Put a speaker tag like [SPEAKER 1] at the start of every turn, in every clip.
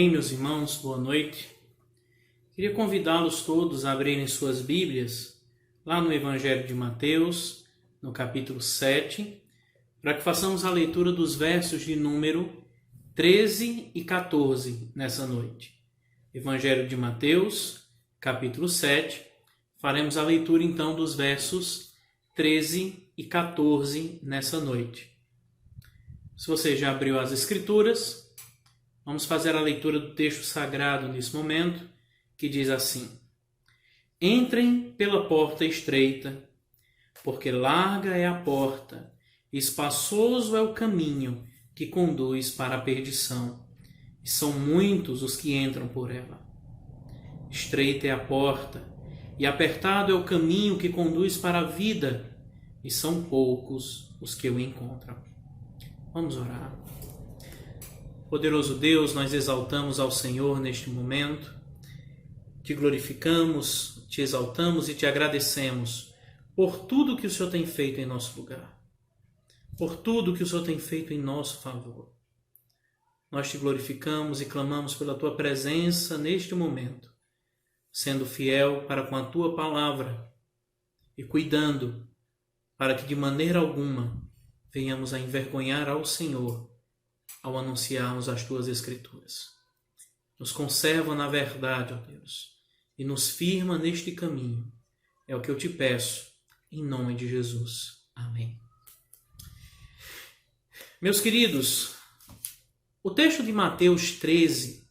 [SPEAKER 1] Amém, meus irmãos, boa noite. Queria convidá-los todos a abrirem suas Bíblias lá no Evangelho de Mateus, no capítulo 7, para que façamos a leitura dos versos de número 13 e 14 nessa noite. Evangelho de Mateus, capítulo 7, faremos a leitura então dos versos 13 e 14 nessa noite. Se você já abriu as Escrituras, vamos fazer a leitura do texto sagrado nesse momento, que diz assim: Entrem pela porta estreita, porque larga é a porta, espaçoso é o caminho que conduz para a perdição, e são muitos os que entram por ela. Estreita é a porta, e apertado é o caminho que conduz para a vida, e são poucos os que o encontram. Vamos orar. Poderoso Deus, nós exaltamos ao Senhor neste momento, te glorificamos, te exaltamos e te agradecemos por tudo que o Senhor tem feito em nosso lugar, por tudo que o Senhor tem feito em nosso favor. Nós te glorificamos e clamamos pela tua presença neste momento, sendo fiel para com a tua palavra e cuidando para que de maneira alguma venhamos a envergonhar ao Senhor ao anunciarmos as tuas Escrituras. Nos conserva na verdade, ó Deus, e nos firma neste caminho. É o que eu te peço, em nome de Jesus. Amém. Meus queridos, o texto de Mateus 7,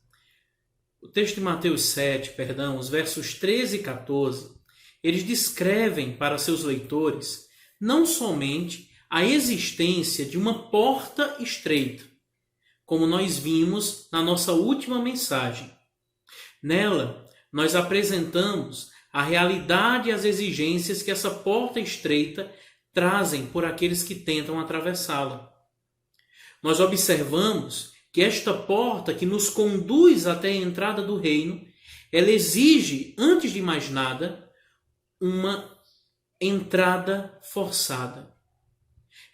[SPEAKER 1] os versos 13 e 14, eles descrevem para seus leitores não somente a existência de uma porta estreita, como nós vimos na nossa última mensagem. Nela, nós apresentamos a realidade e as exigências que essa porta estreita trazem por aqueles que tentam atravessá-la. Nós observamos que esta porta que nos conduz até a entrada do reino, ela exige, antes de mais nada, uma entrada forçada.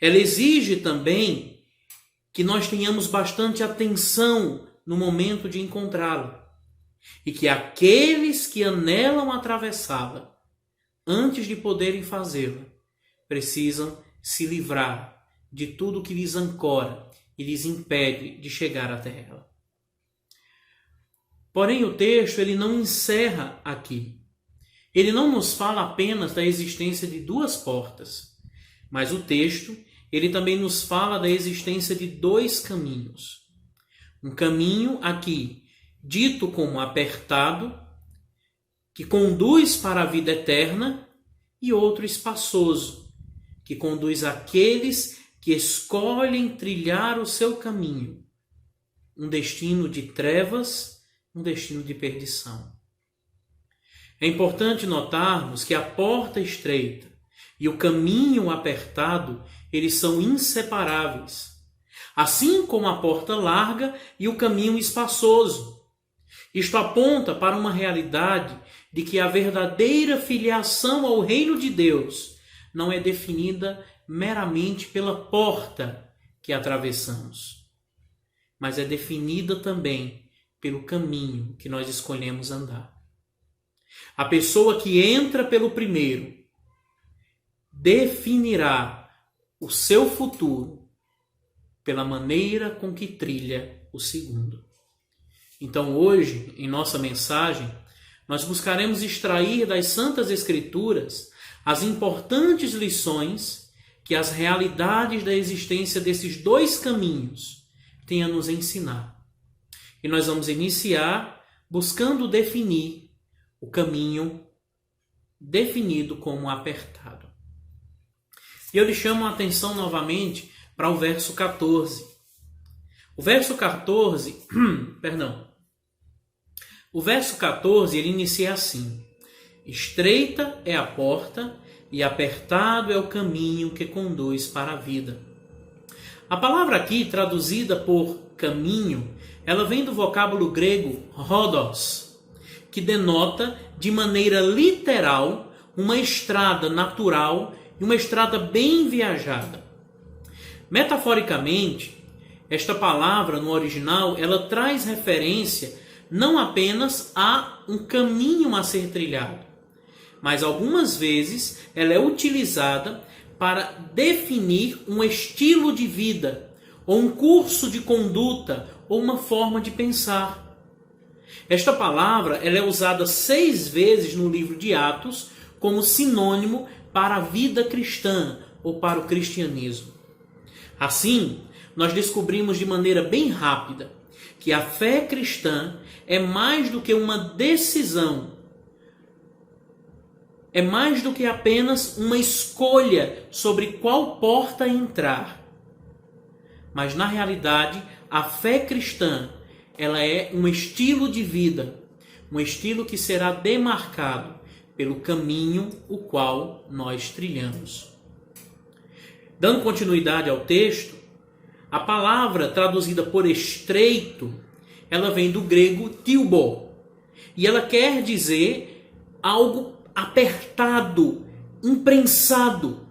[SPEAKER 1] Ela exige também que nós tenhamos bastante atenção no momento de encontrá-la, e que aqueles que anelam atravessá-la, antes de poderem fazê-la, precisam se livrar de tudo que lhes ancora e lhes impede de chegar até ela. Porém, o texto ele não encerra aqui. Ele não nos fala apenas da existência de duas portas, mas o texto ele também nos fala da existência de dois caminhos. Um caminho aqui, dito como apertado, que conduz para a vida eterna, e outro espaçoso, que conduz àqueles que escolhem trilhar o seu caminho. Um destino de trevas, um destino de perdição. É importante notarmos que a porta estreita e o caminho apertado, eles são inseparáveis, assim como a porta larga e o caminho espaçoso. Isto aponta para uma realidade de que a verdadeira filiação ao reino de Deus não é definida meramente pela porta que atravessamos, mas é definida também pelo caminho que nós escolhemos andar. A pessoa que entra pelo primeiro definirá o seu futuro pela maneira com que trilha o segundo. Então hoje, em nossa mensagem, nós buscaremos extrair das Santas Escrituras as importantes lições que as realidades da existência desses dois caminhos têm a nos ensinar. E nós vamos iniciar buscando definir o caminho definido como apertado. E eu lhe chamo a atenção novamente para o verso 14. O verso 14, ele inicia assim: Estreita é a porta, e apertado é o caminho que conduz para a vida. A palavra aqui, traduzida por caminho, ela vem do vocábulo grego rhodos, que denota de maneira literal uma estrada natural e uma estrada bem viajada. Metaforicamente, esta palavra no original ela traz referência não apenas a um caminho a ser trilhado, mas algumas vezes ela é utilizada para definir um estilo de vida, ou um curso de conduta, ou uma forma de pensar. Esta palavra ela é usada 6 vezes no livro de Atos como sinônimo para a vida cristã, ou para o cristianismo. Assim, nós descobrimos de maneira bem rápida que a fé cristã é mais do que uma decisão, é mais do que apenas uma escolha sobre qual porta entrar. Mas, na realidade, a fé cristã ela é um estilo de vida, um estilo que será demarcado pelo caminho o qual nós trilhamos. Dando continuidade ao texto, a palavra traduzida por estreito, ela vem do grego tilbo, e ela quer dizer algo apertado, imprensado.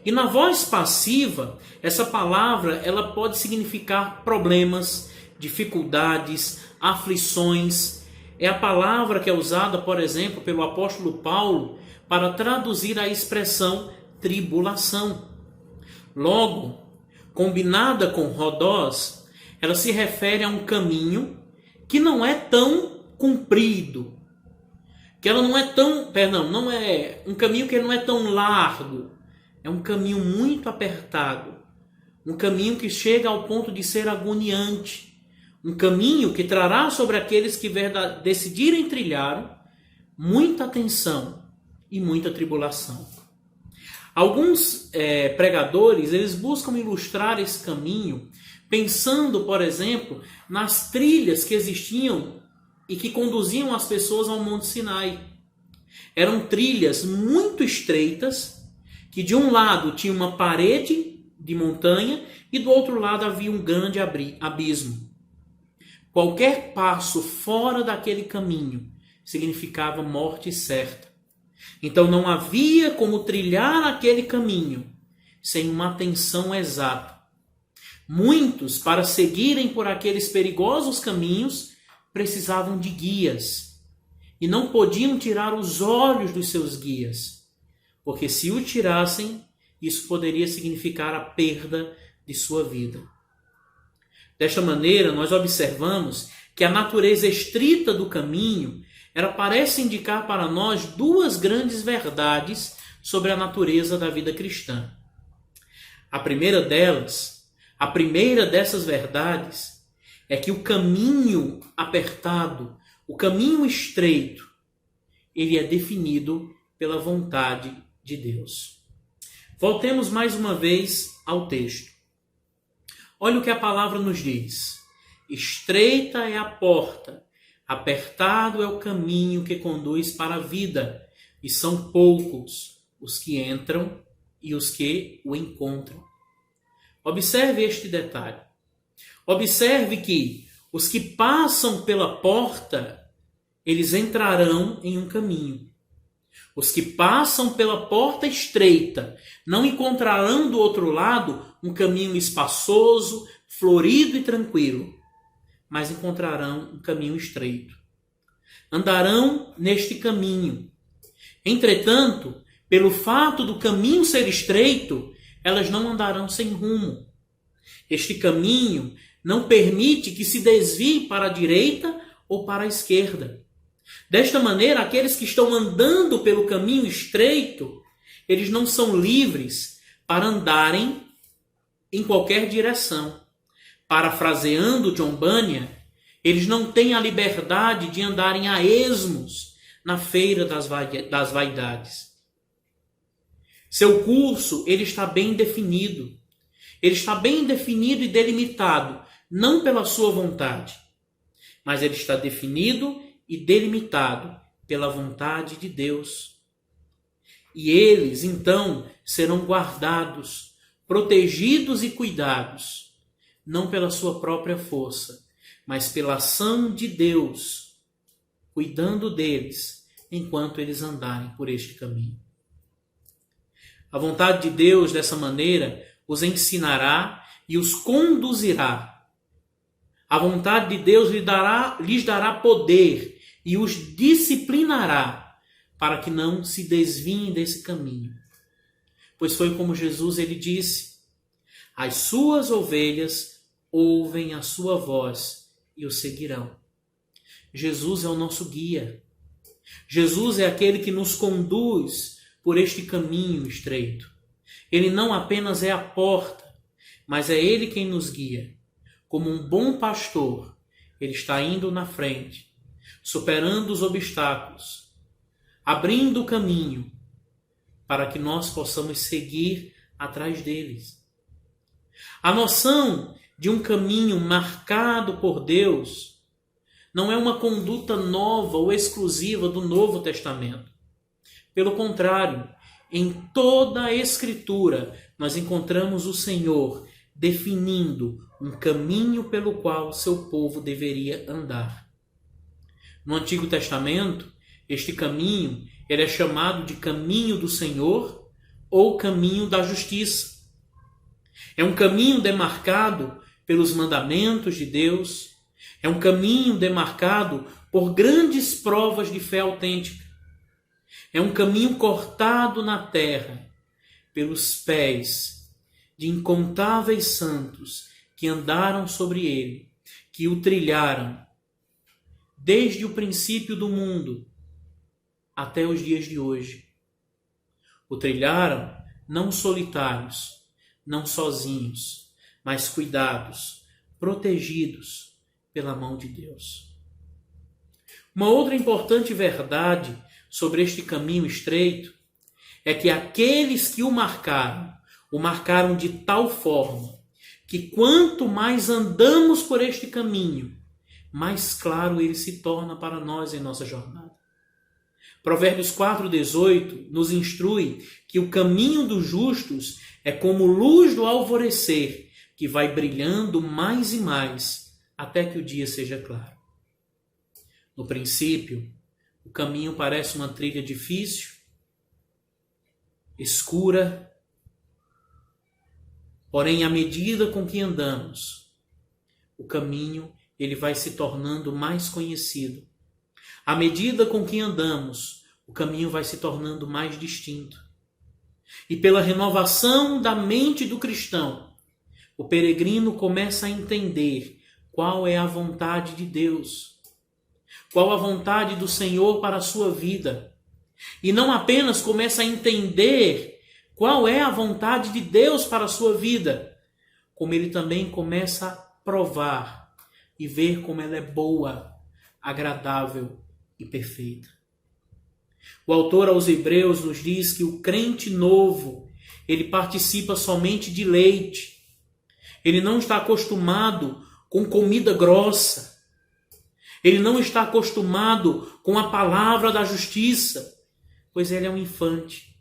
[SPEAKER 1] E na voz passiva, essa palavra ela pode significar problemas, dificuldades, aflições. É a palavra que é usada, por exemplo, pelo apóstolo Paulo para traduzir a expressão tribulação. Logo, combinada com rodós, ela se refere a um caminho que não é tão comprido, que ela não é tão, não é um caminho que não é tão largo, é um caminho muito apertado, um caminho que chega ao ponto de ser agoniante, um caminho que trará sobre aqueles que decidirem trilhar muita tensão e muita tribulação. Alguns pregadores, eles buscam ilustrar esse caminho pensando, por exemplo, nas trilhas que existiam e que conduziam as pessoas ao Monte Sinai. Eram trilhas muito estreitas, que de um lado tinha uma parede de montanha e do outro lado havia um grande abismo. Qualquer passo fora daquele caminho significava morte certa. Então não havia como trilhar aquele caminho sem uma atenção exata. Muitos, para seguirem por aqueles perigosos caminhos, precisavam de guias. E não podiam tirar os olhos dos seus guias, porque se o tirassem, isso poderia significar a perda de sua vida. Desta maneira, nós observamos que a natureza estrita do caminho ela parece indicar para nós 2 grandes verdades sobre a natureza da vida cristã. A primeira dessas verdades é que o caminho apertado, o caminho estreito, ele é definido pela vontade de Deus. Voltemos mais uma vez ao texto. Olha o que a palavra nos diz. Estreita é a porta, apertado é o caminho que conduz para a vida, e são poucos os que entram e os que o encontram. Observe este detalhe. Observe que os que passam pela porta, eles entrarão em um caminho. Os que passam pela porta estreita não encontrarão do outro lado um caminho espaçoso, florido e tranquilo, mas encontrarão um caminho estreito. Andarão neste caminho. Entretanto, pelo fato do caminho ser estreito, elas não andarão sem rumo. Este caminho não permite que se desvie para a direita ou para a esquerda. Desta maneira, aqueles que estão andando pelo caminho estreito, eles não são livres para andarem em qualquer direção. Parafraseando John Bunyan, eles não têm a liberdade de andarem a esmos na feira das vaidades. Seu curso ele está bem definido. Ele está bem definido e delimitado, não pela sua vontade, mas ele está definido e delimitado pela vontade de Deus. E eles, então, serão guardados, protegidos e cuidados, não pela sua própria força, mas pela ação de Deus, cuidando deles enquanto eles andarem por este caminho. A vontade de Deus, dessa maneira, os ensinará e os conduzirá. A vontade de Deus lhes dará poder e os disciplinará para que não se desviem desse caminho. Pois foi como Jesus ele disse: as suas ovelhas ouvem a sua voz e o seguirão. Jesus é o nosso guia. Jesus é aquele que nos conduz por este caminho estreito. Ele não apenas é a porta, mas é Ele quem nos guia. Como um bom pastor, Ele está indo na frente, superando os obstáculos, abrindo o caminho para que nós possamos seguir atrás deles. A noção de um caminho marcado por Deus não é uma conduta nova ou exclusiva do Novo Testamento. Pelo contrário, em toda a Escritura nós encontramos o Senhor definindo um caminho pelo qual seu povo deveria andar. No Antigo Testamento, este caminho ele é chamado de caminho do Senhor ou caminho da justiça. É um caminho demarcado pelos mandamentos de Deus, é um caminho demarcado por grandes provas de fé autêntica. É um caminho cortado na terra pelos pés de incontáveis santos que andaram sobre ele, que o trilharam desde o princípio do mundo até os dias de hoje. O trilharam não solitários, não sozinhos, mas cuidados, protegidos pela mão de Deus. Uma outra importante verdade sobre este caminho estreito é que aqueles que o marcaram de tal forma que quanto mais andamos por este caminho, mais claro ele se torna para nós em nossa jornada. Provérbios 4,18 nos instrui que o caminho dos justos é como luz do alvorecer, que vai brilhando mais e mais até que o dia seja claro. No princípio, o caminho parece uma trilha difícil, escura, porém, à medida com que andamos, o caminho ele vai se tornando mais conhecido. À medida com que andamos, o caminho vai se tornando mais distinto. E pela renovação da mente do cristão, o peregrino começa a entender qual é a vontade de Deus, qual a vontade do Senhor para a sua vida. E não apenas começa a entender qual é a vontade de Deus para a sua vida, como ele também começa a provar e ver como ela é boa, agradável e perfeita. O autor aos Hebreus nos diz que o crente novo, ele participa somente de leite. Ele não está acostumado com comida grossa. Ele não está acostumado com a palavra da justiça, pois ele é um infante.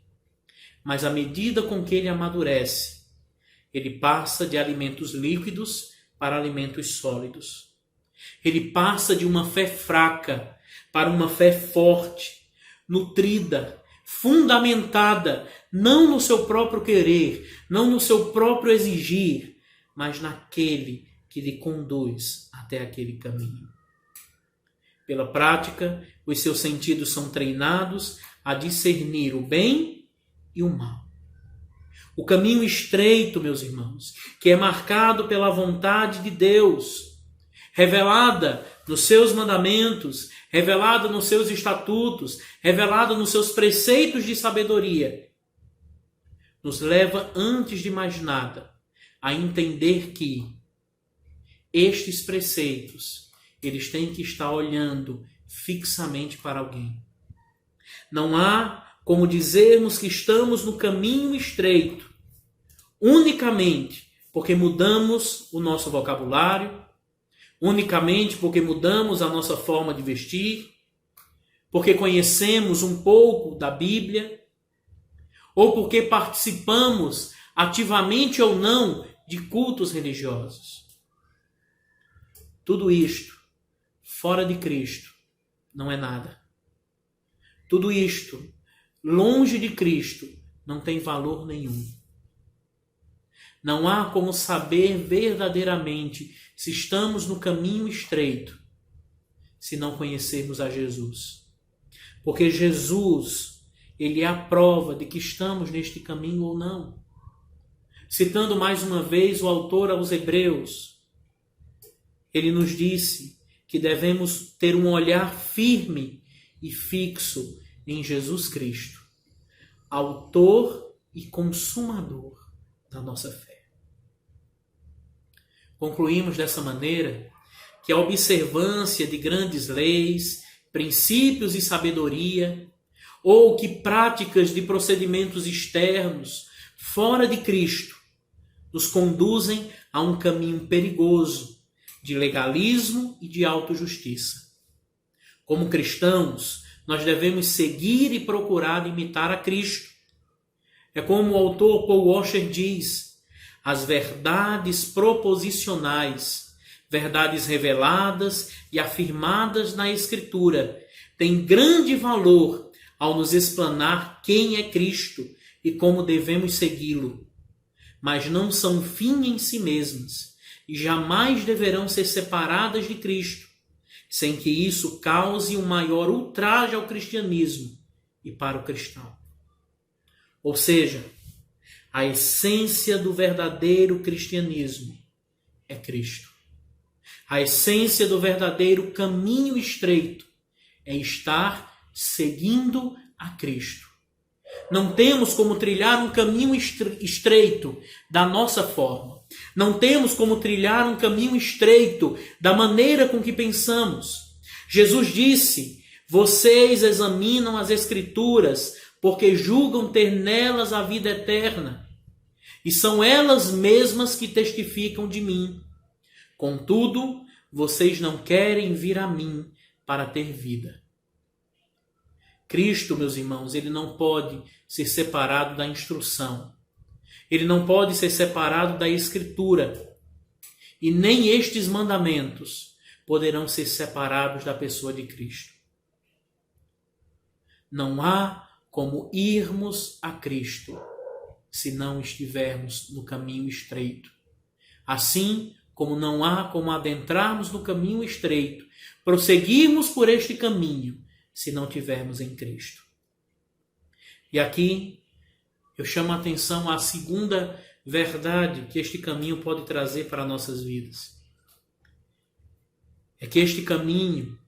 [SPEAKER 1] Mas à medida com que ele amadurece, ele passa de alimentos líquidos para alimentos sólidos. Ele passa de uma fé fraca para uma fé forte, nutrida, fundamentada, não no seu próprio querer, não no seu próprio exigir, mas naquele que lhe conduz até aquele caminho. Pela prática, os seus sentidos são treinados a discernir o bem e o mal. O caminho estreito, meus irmãos, que é marcado pela vontade de Deus, revelada nos seus mandamentos, revelada nos seus estatutos, revelada nos seus preceitos de sabedoria, nos leva, antes de mais nada, a entender que estes preceitos, eles têm que estar olhando fixamente para alguém. Não há como dizermos que estamos no caminho estreito unicamente porque mudamos o nosso vocabulário, unicamente porque mudamos a nossa forma de vestir, porque conhecemos um pouco da Bíblia, ou porque participamos ativamente ou não de cultos religiosos. Tudo isto, fora de Cristo, não é nada. Tudo isto, longe de Cristo, não tem valor nenhum. Não há como saber verdadeiramente se estamos no caminho estreito, se não conhecermos a Jesus. Porque Jesus, ele é a prova de que estamos neste caminho ou não. Citando mais uma vez o autor aos Hebreus, ele nos disse que devemos ter um olhar firme e fixo em Jesus Cristo, autor e consumador da nossa fé. Concluímos dessa maneira que a observância de grandes leis, princípios e sabedoria, ou que práticas de procedimentos externos fora de Cristo nos conduzem a um caminho perigoso de legalismo e de autojustiça. Como cristãos, nós devemos seguir e procurar imitar a Cristo. É como o autor Paul Washer diz: as verdades proposicionais, verdades reveladas e afirmadas na Escritura, têm grande valor ao nos explanar quem é Cristo e como devemos segui-lo, mas não são fim em si mesmas e jamais deverão ser separadas de Cristo, sem que isso cause um maior ultraje ao cristianismo e para o cristão. Ou seja, a essência do verdadeiro cristianismo é Cristo. A essência do verdadeiro caminho estreito é estar seguindo a Cristo. Não temos como trilhar um caminho estreito da nossa forma. Não temos como trilhar um caminho estreito da maneira com que pensamos. Jesus disse: vocês examinam as Escrituras porque julgam ter nelas a vida eterna, e são elas mesmas que testificam de mim. Contudo, vocês não querem vir a mim para ter vida. Cristo, meus irmãos, ele não pode ser separado da instrução. Ele não pode ser separado da Escritura. E nem estes mandamentos poderão ser separados da pessoa de Cristo. Não há como irmos a Cristo se não estivermos no caminho estreito. Assim como não há como adentrarmos no caminho estreito, prosseguirmos por este caminho, se não tivermos em Cristo. E aqui eu chamo a atenção à segunda verdade que este caminho pode trazer para nossas vidas. É que este caminho,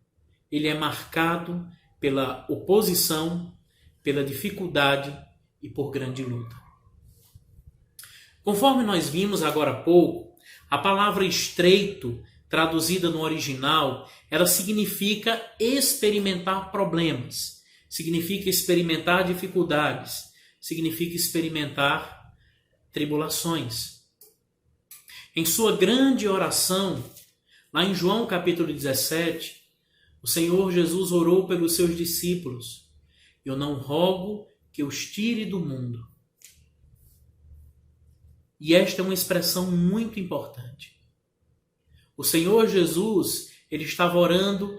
[SPEAKER 1] ele é marcado pela oposição, pela dificuldade e por grande luta. Conforme nós vimos agora há pouco, a palavra estreito, traduzida no original, ela significa experimentar problemas, significa experimentar dificuldades, significa experimentar tribulações. Em sua grande oração, lá em João capítulo 17, o Senhor Jesus orou pelos seus discípulos: eu não rogo que os tire do mundo. E esta é uma expressão muito importante. O Senhor Jesus, ele estava orando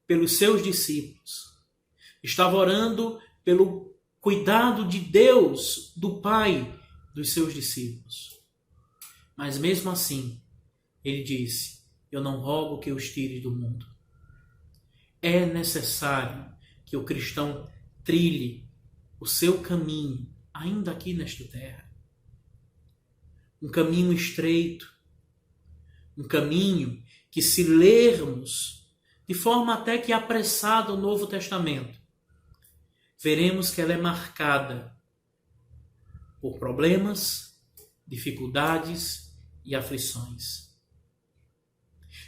[SPEAKER 1] pelos seus discípulos. Estava orando pelo cuidado de Deus, do Pai, dos seus discípulos. Mas mesmo assim, ele disse: eu não rogo que os tire do mundo. É necessário que o cristão trilhe o seu caminho, ainda aqui nesta terra. Um caminho estreito, um caminho que, se lermos de forma até que apressada o Novo Testamento, veremos que ela é marcada por problemas, dificuldades e aflições.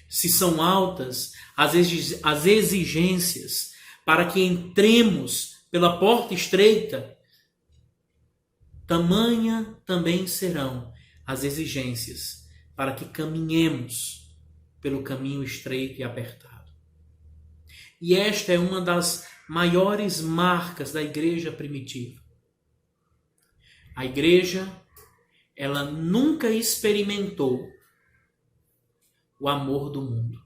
[SPEAKER 1] Se são altas as exigências para que entremos pela porta estreita, tamanha também serão as exigências para que caminhemos pelo caminho estreito e apertado. E esta é uma das maiores marcas da igreja primitiva. A igreja, ela nunca experimentou o amor do mundo.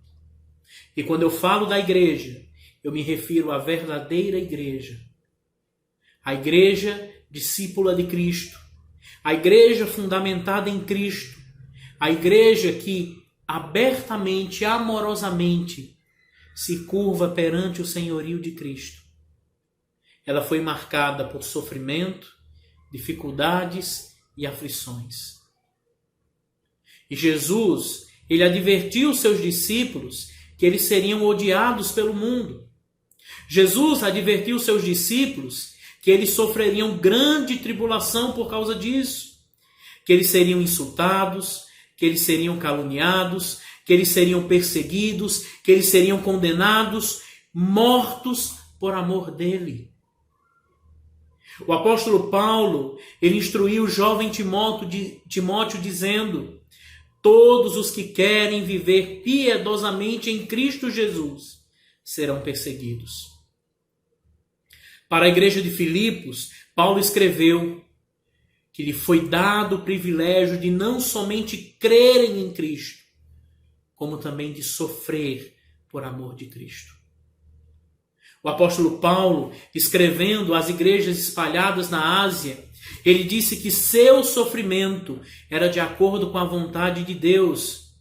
[SPEAKER 1] E quando eu falo da igreja, eu me refiro à verdadeira igreja. A igreja discípula de Cristo. A igreja fundamentada em Cristo. A igreja que abertamente, amorosamente, se curva perante o senhorio de Cristo. Ela foi marcada por sofrimento, dificuldades e aflições. E Jesus, ele advertiu os seus discípulos que eles seriam odiados pelo mundo. Jesus advertiu os seus discípulos que eles sofreriam grande tribulação por causa disso, que eles seriam insultados, que eles seriam caluniados, que eles seriam perseguidos, que eles seriam condenados, mortos por amor dele. O apóstolo Paulo, ele instruiu o jovem Timóteo dizendo: todos os que querem viver piedosamente em Cristo Jesus serão perseguidos. Para a igreja de Filipos, Paulo escreveu que lhe foi dado o privilégio de não somente crerem em Cristo, como também de sofrer por amor de Cristo. O apóstolo Paulo, escrevendo às igrejas espalhadas na Ásia, ele disse que seu sofrimento era de acordo com a vontade de Deus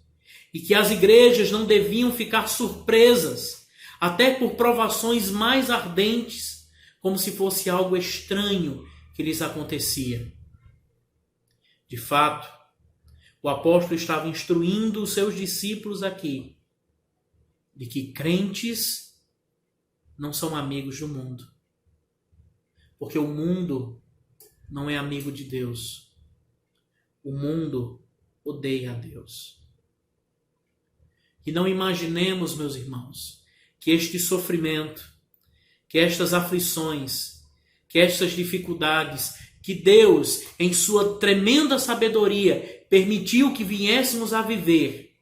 [SPEAKER 1] e que as igrejas não deviam ficar surpresas, até por provações mais ardentes, como se fosse algo estranho que lhes acontecia. De fato, o apóstolo estava instruindo os seus discípulos aqui de que crentes não são amigos do mundo, porque o mundo não é amigo de Deus. O mundo odeia a Deus. E não imaginemos, meus irmãos, que este sofrimento, que estas aflições, que estas dificuldades, que Deus, em sua tremenda sabedoria, permitiu que viéssemos a viver,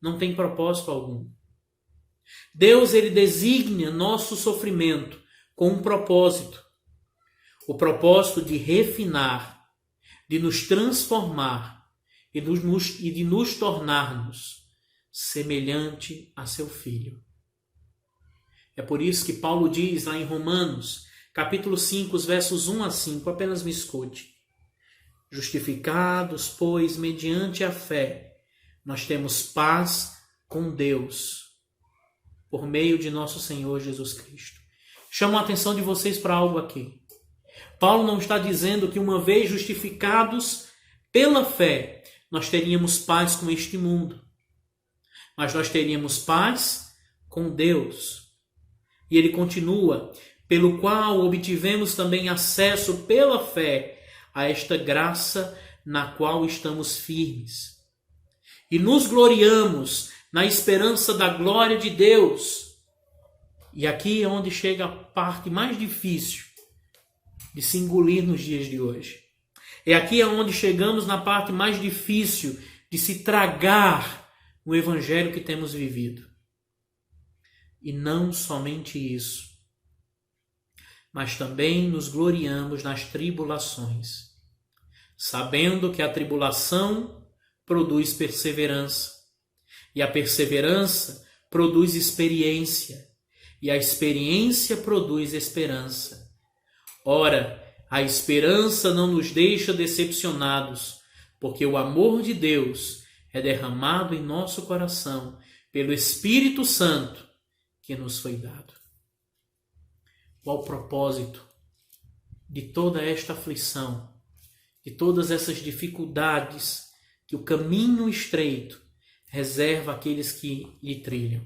[SPEAKER 1] não tem propósito algum. Deus, ele designa nosso sofrimento com um propósito. O propósito de refinar, de nos transformar e de nos tornarmos semelhante a seu Filho. É por isso que Paulo diz lá em Romanos, capítulo 5, os versos 1 a 5, apenas me escute. Justificados, pois, mediante a fé, nós temos paz com Deus, por meio de nosso Senhor Jesus Cristo. Chamo a atenção de vocês para algo aqui. Paulo não está dizendo que uma vez justificados pela fé, nós teríamos paz com este mundo. Mas nós teríamos paz com Deus. E ele continua, pelo qual obtivemos também acesso pela fé a esta graça na qual estamos firmes. E nos gloriamos na esperança da glória de Deus. E aqui é onde chega a parte mais difícil de se engolir nos dias de hoje. É aqui onde chegamos na parte mais difícil de se tragar o evangelho que temos vivido. E não somente isso, mas também nos gloriamos nas tribulações, sabendo que a tribulação produz perseverança, e a perseverança produz experiência, e a experiência produz esperança. Ora, a esperança não nos deixa decepcionados, porque o amor de Deus é derramado em nosso coração pelo Espírito Santo que nos foi dado. Qual o propósito de toda esta aflição, de todas essas dificuldades que o caminho estreito reserva àqueles que lhe trilham?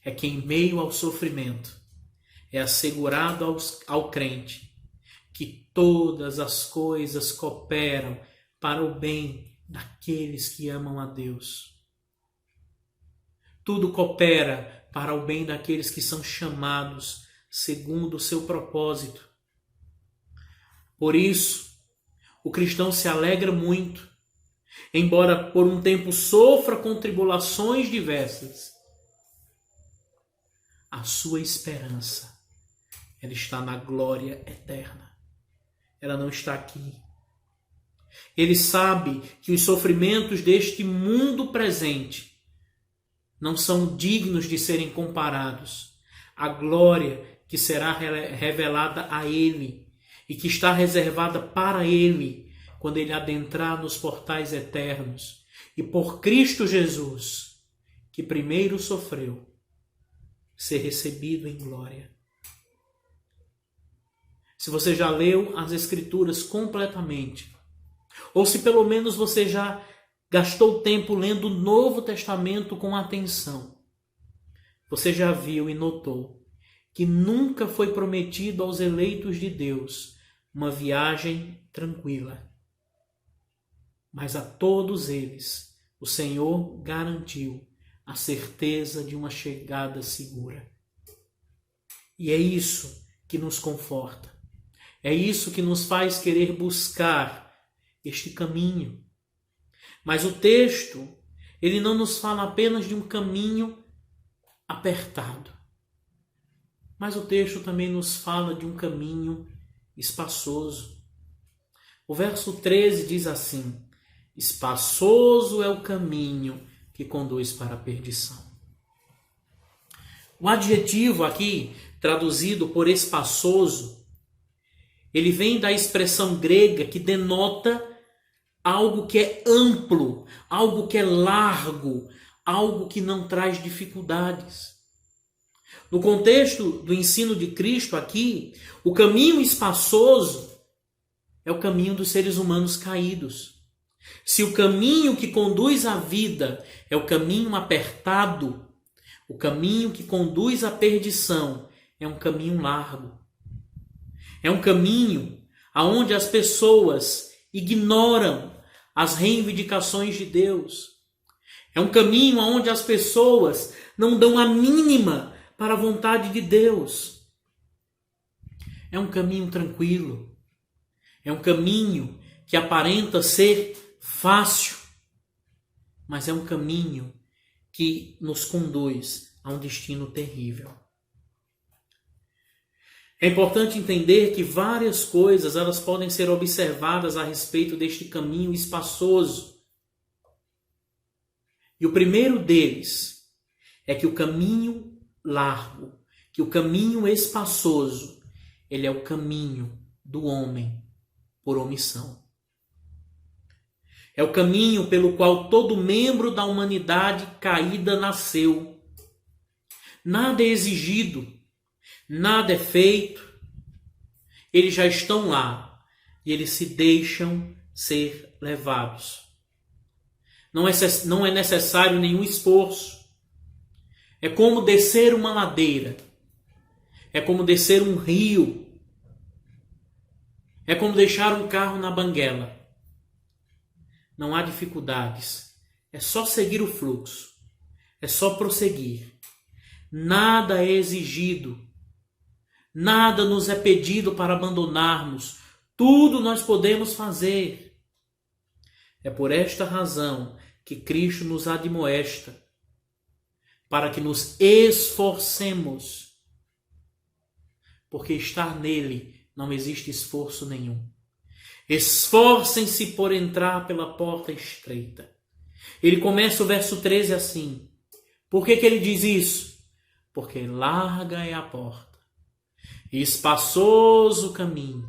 [SPEAKER 1] É que em meio ao sofrimento é assegurado ao crente que todas as coisas cooperam para o bem daqueles que amam a Deus. Tudo coopera para o bem daqueles que são chamados segundo o seu propósito. Por isso, o cristão se alegra muito, embora por um tempo sofra com tribulações diversas. A sua esperança, ela está na glória eterna. ela não está aqui. Ele sabe que os sofrimentos deste mundo presente não são dignos de serem comparados à glória que será revelada a Ele e que está reservada para Ele quando Ele adentrar nos portais eternos. E por Cristo Jesus, que primeiro sofreu, ser recebido em glória. Se você já leu as Escrituras completamente, ou se pelo menos você já gastou tempo lendo o Novo Testamento com atenção, você já viu e notou que nunca foi prometido aos eleitos de Deus uma viagem tranquila. Mas a todos eles o Senhor garantiu a certeza de uma chegada segura. E é isso que nos conforta. É isso que nos faz querer buscar este caminho. Mas o texto, ele não nos fala apenas de um caminho apertado. Mas o texto também nos fala de um caminho espaçoso. O verso 13 diz assim: espaçoso é o caminho que conduz para a perdição. O adjetivo aqui, traduzido por espaçoso, ele vem da expressão grega que denota algo que é amplo, algo que é largo, algo que não traz dificuldades. No contexto do ensino de Cristo aqui, o caminho espaçoso é o caminho dos seres humanos caídos. Se o caminho que conduz à vida é o caminho apertado, o caminho que conduz à perdição é um caminho largo. É um caminho aonde as pessoas ignoram as reivindicações de Deus. É um caminho aonde as pessoas não dão a mínima para a vontade de Deus. É um caminho tranquilo. É um caminho que aparenta ser fácil, mas é um caminho que nos conduz a um destino terrível. É importante entender que várias coisas elas podem ser observadas a respeito deste caminho espaçoso. E o primeiro deles é que o caminho largo, que o caminho espaçoso, ele é o caminho do homem por omissão. É o caminho pelo qual todo membro da humanidade caída nasceu. Nada é exigido, nada é feito. Eles já estão lá e eles se deixam ser levados. Não é necessário nenhum esforço. É como descer uma ladeira. É como descer um rio. É como deixar um carro na banguela. Não há dificuldades. É só seguir o fluxo. É só prosseguir. Nada é exigido. Nada nos é pedido para abandonarmos. Tudo nós podemos fazer. É por esta razão que Cristo nos admoesta para que nos esforcemos. Porque estar nele não existe esforço nenhum. Esforcem-se por entrar pela porta estreita. Ele começa o verso 13 assim. Por que ele diz isso? Porque larga é a porta e espaçoso o caminho.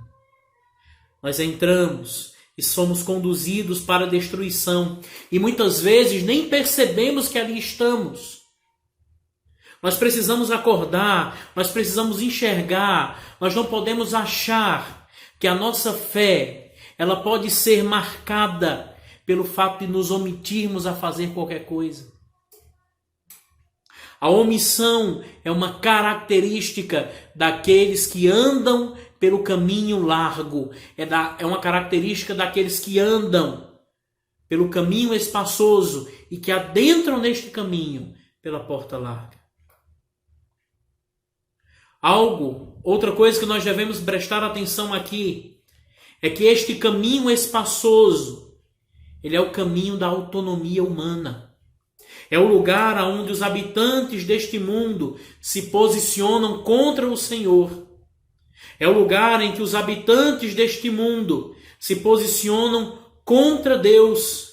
[SPEAKER 1] Nós entramos e somos conduzidos para a destruição. E muitas vezes nem percebemos que ali estamos. Nós precisamos acordar, nós precisamos enxergar. Nós não podemos achar que a nossa fé ela pode ser marcada pelo fato de nos omitirmos a fazer qualquer coisa. A omissão é uma característica daqueles que andam pelo caminho largo. É uma característica daqueles que andam pelo caminho espaçoso e que adentram neste caminho pela porta larga. Outra coisa que nós devemos prestar atenção aqui é que este caminho espaçoso, ele é o caminho da autonomia humana. É o lugar onde os habitantes deste mundo se posicionam contra o Senhor. É o lugar em que os habitantes deste mundo se posicionam contra Deus.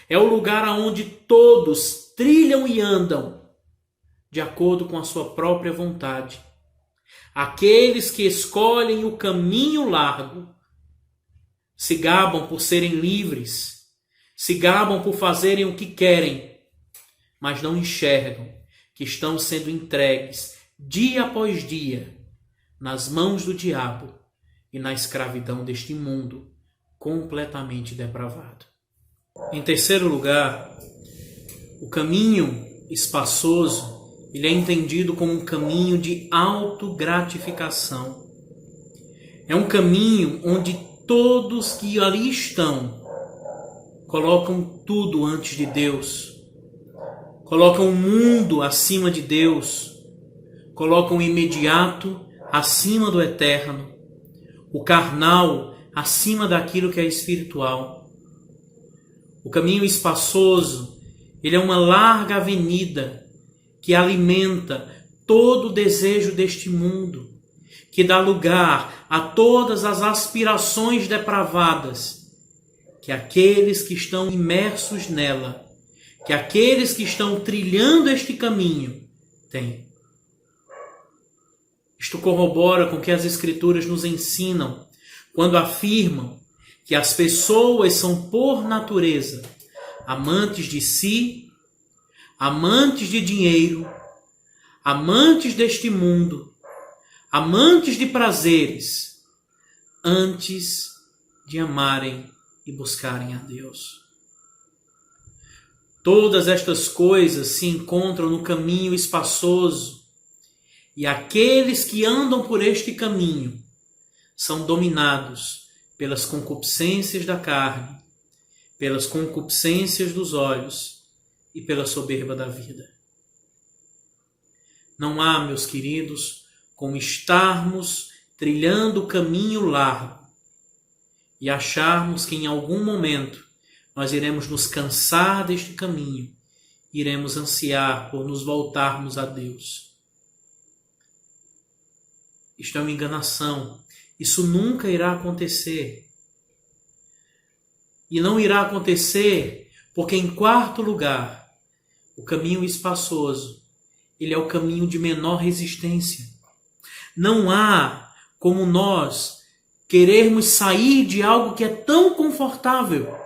[SPEAKER 1] É o lugar onde todos trilham e andam de acordo com a sua própria vontade. Aqueles que escolhem o caminho largo se gabam por serem livres, se gabam por fazerem o que querem, mas não enxergam que estão sendo entregues dia após dia nas mãos do diabo e na escravidão deste mundo completamente depravado. Em terceiro lugar, o caminho espaçoso, ele é entendido como um caminho de autogratificação. É um caminho onde todos que ali estão colocam tudo antes de Deus, colocam o mundo acima de Deus, colocam o imediato acima do eterno, o carnal acima daquilo que é espiritual. O caminho espaçoso, ele é uma larga avenida que alimenta todo o desejo deste mundo, que dá lugar a todas as aspirações depravadas que aqueles que estão imersos nela, que aqueles que estão trilhando este caminho têm. Isto corrobora com o que as Escrituras nos ensinam quando afirmam que as pessoas são, por natureza, amantes de si, amantes de dinheiro, amantes deste mundo, amantes de prazeres, antes de amarem e buscarem a Deus. Todas estas coisas se encontram no caminho espaçoso, e aqueles que andam por este caminho são dominados pelas concupiscências da carne, pelas concupiscências dos olhos e pela soberba da vida. Não há, meus queridos, como estarmos trilhando o caminho largo e acharmos que em algum momento nós iremos nos cansar deste caminho, iremos ansiar por nos voltarmos a Deus. Isto é uma enganação. Isso nunca irá acontecer. E não irá acontecer porque, em quarto lugar, o caminho espaçoso, ele é o caminho de menor resistência. Não há como nós querermos sair de algo que é tão confortável.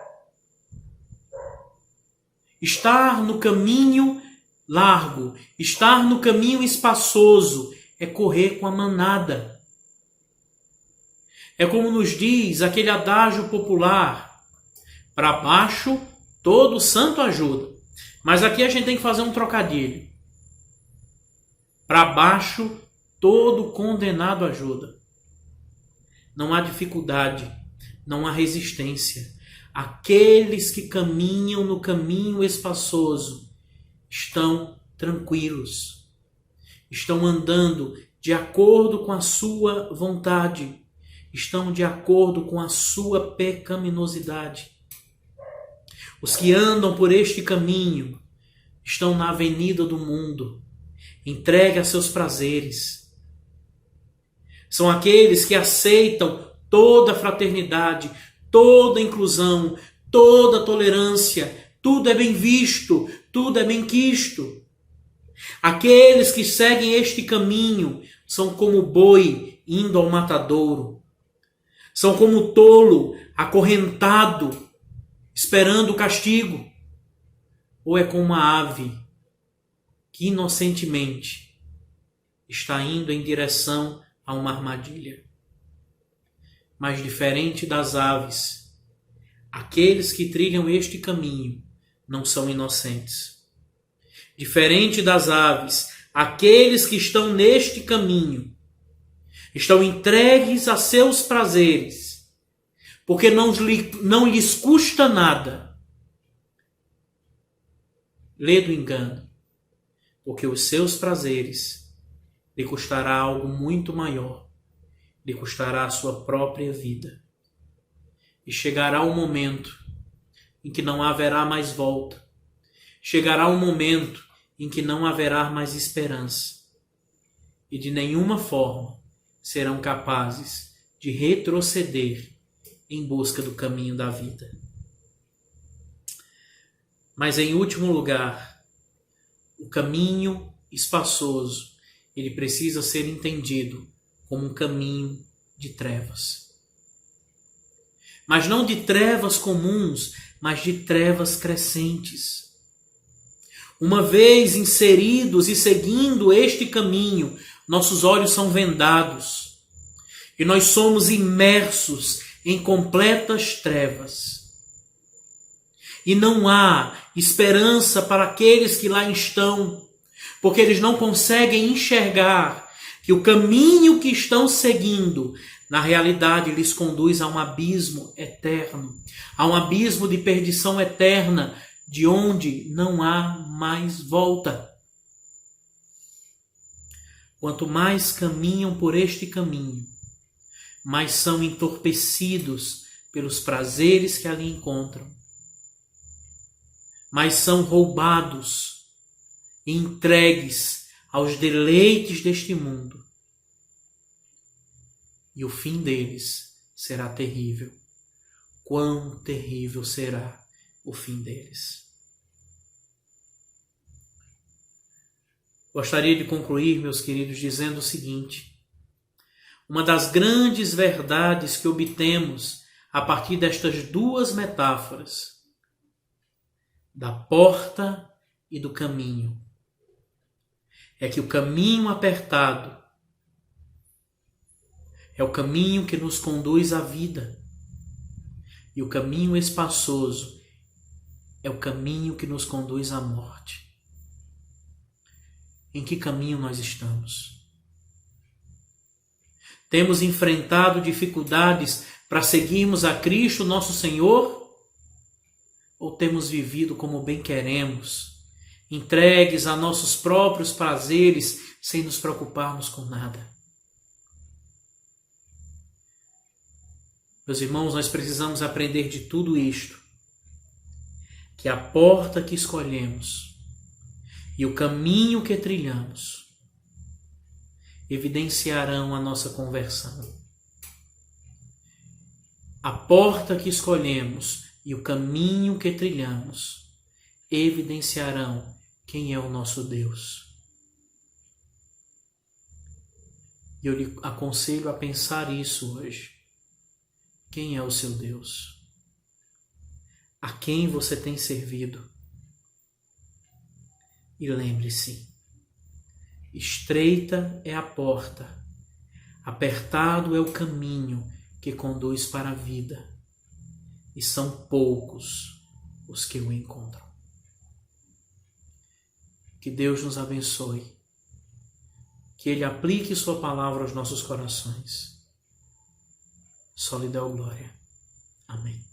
[SPEAKER 1] Estar no caminho largo, estar no caminho espaçoso, é correr com a manada. É como nos diz aquele adágio popular: para baixo todo santo ajuda. Mas aqui a gente tem que fazer um trocadilho. Para baixo todo condenado ajuda. Não há dificuldade, não há resistência. Aqueles que caminham no caminho espaçoso estão tranquilos. Estão andando de acordo com a sua vontade. Estão de acordo com a sua pecaminosidade. Os que andam por este caminho estão na avenida do mundo, entregue a seus prazeres. São aqueles que aceitam toda a fraternidade, toda a inclusão, toda a tolerância. Tudo é bem visto, tudo é bem quisto. Aqueles que seguem este caminho são como o boi indo ao matadouro. São como o tolo acorrentado, esperando o castigo. Ou é como uma ave que inocentemente está indo em direção a uma armadilha. Mas diferente das aves, aqueles que trilham este caminho não são inocentes. Diferente das aves, aqueles que estão neste caminho estão entregues a seus prazeres, porque não lhes custa nada ler do engano, porque os seus prazeres lhe custará algo muito maior, lhe custará a sua própria vida. E chegará um momento em que não haverá mais volta. Chegará um momento em que não haverá mais esperança. E de nenhuma forma serão capazes de retroceder em busca do caminho da vida. Mas, em último lugar, o caminho espaçoso, ele precisa ser entendido como um caminho de trevas. Mas não de trevas comuns, mas de trevas crescentes. Uma vez inseridos e seguindo este caminho, nossos olhos são vendados e nós somos imersos em completas trevas. E não há esperança para aqueles que lá estão, porque eles não conseguem enxergar que o caminho que estão seguindo, na realidade, lhes conduz a um abismo eterno, a um abismo de perdição eterna, de onde não há mais volta. Quanto mais caminham por este caminho, mais são entorpecidos pelos prazeres que ali encontram, mais são roubados e entregues aos deleites deste mundo. E o fim deles será terrível. Quão terrível será o fim deles. Gostaria de concluir, meus queridos, dizendo o seguinte: uma das grandes verdades que obtemos a partir destas duas metáforas, da porta e do caminho, é que o caminho apertado é o caminho que nos conduz à vida, e o caminho espaçoso é o caminho que nos conduz à morte. Em que caminho nós estamos? Temos enfrentado dificuldades para seguirmos a Cristo, nosso Senhor? Ou temos vivido como bem queremos, entregues a nossos próprios prazeres, sem nos preocuparmos com nada? Meus irmãos, nós precisamos aprender de tudo isto, que a porta que escolhemos e o caminho que trilhamos evidenciarão a nossa conversão. A porta que escolhemos e o caminho que trilhamos evidenciarão quem é o nosso Deus. E eu lhe aconselho a pensar isso hoje. Quem é o seu Deus? A quem você tem servido? E lembre-se, estreita é a porta, apertado é o caminho que conduz para a vida, e são poucos os que o encontram. Que Deus nos abençoe, que Ele aplique sua palavra aos nossos corações. Só lhe dá glória. Amém.